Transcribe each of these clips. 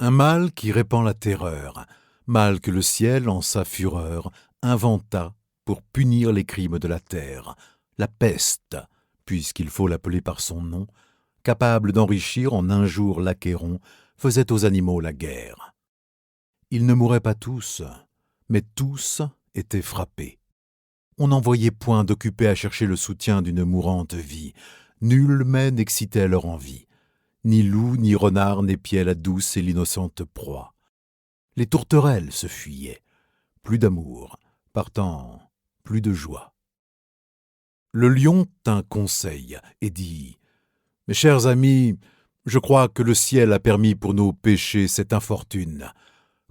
Un mal qui répand la terreur, mal que le ciel, en sa fureur, inventa pour punir les crimes de la terre, la peste, puisqu'il faut l'appeler par son nom, capable d'enrichir en un jour l'Achéron, faisait aux animaux la guerre. Ils ne mouraient pas tous, mais tous étaient frappés. On n'en voyait point d'occupés à chercher le soutien d'une mourante vie. Nul mais n'excitait leur envie. Ni loup, ni renard n'épiaient la douce et l'innocente proie. Les tourterelles se fuyaient. Plus d'amour, partant, plus de joie. Le lion tint conseil et dit « Mes chers amis, je crois que le ciel a permis pour nos péchés cette infortune,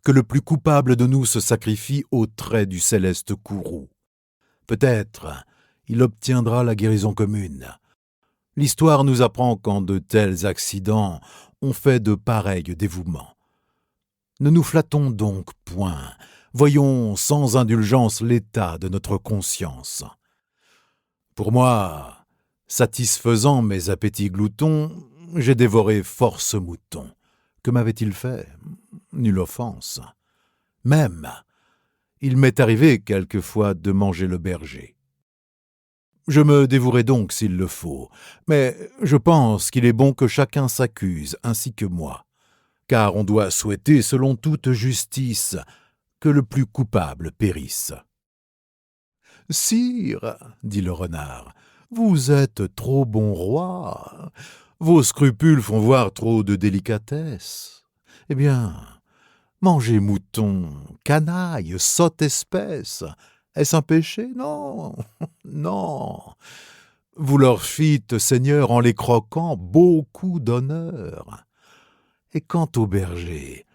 que le plus coupable de nous se sacrifie aux traits du céleste courroux. Peut-être il obtiendra la guérison commune. L'histoire nous apprend qu'en de tels accidents, on fait de pareils dévouements. Ne nous flattons donc point, voyons sans indulgence l'état de notre conscience. Pour moi, satisfaisant mes appétits gloutons, j'ai dévoré force moutons. Que m'avait-il fait? Nulle offense. Même, il m'est arrivé quelquefois de manger le berger. Je me dévouerai donc s'il le faut, mais je pense qu'il est bon que chacun s'accuse, ainsi que moi, car on doit souhaiter, selon toute justice, que le plus coupable périsse. « Sire, dit le renard, vous êtes trop bon roi, vos scrupules font voir trop de délicatesse. Eh bien, manger mouton, canaille, sotte espèce, est-ce un péché? Non, non. Vous leur fîtes, Seigneur, en les croquant, beaucoup d'honneur. Et quant au berger,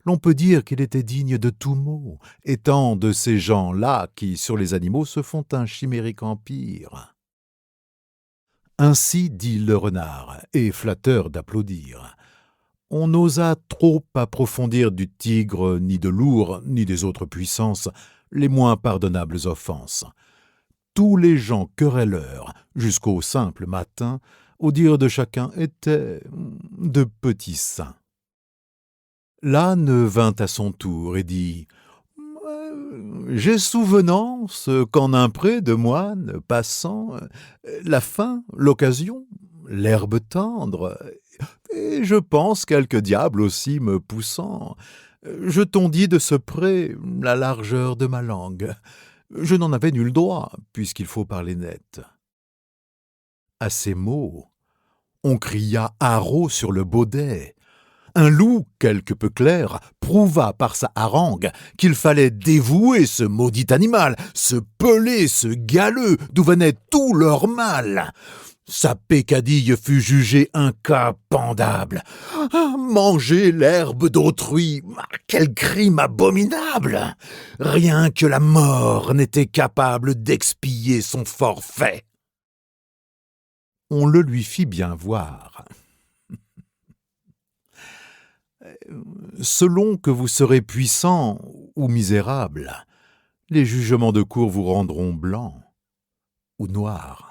l'on peut dire qu'il était digne de tout mot, étant de ces gens-là qui, sur les animaux, se font un chimérique empire. » Ainsi dit le renard, et flatteur d'applaudir. On n'osa trop approfondir du tigre, ni de l'ours, ni des autres puissances, les moins pardonnables offenses. Tous les gens querelleurs, jusqu'au simple matin, au dire de chacun, étaient de petits saints. L'âne vint à son tour et dit « J'ai souvenance qu'en un pré de moine passant, la faim, l'occasion, l'herbe tendre, et je pense quelque diable aussi me poussant, je tondis de ce pré la largeur de ma langue. Je n'en avais nul droit, puisqu'il faut parler net. » À ces mots, on cria haro sur le baudet. Un loup, quelque peu clair, prouva par sa harangue qu'il fallait dévouer ce maudit animal, ce pelé, ce galeux, d'où venait tout leur mal. Sa peccadille fut jugée un cas pendable. Manger l'herbe d'autrui, quel crime abominable! Rien que la mort n'était capable d'expier son forfait. On le lui fit bien voir. Selon que vous serez puissant ou misérable, les jugements de cour vous rendront blanc ou noir.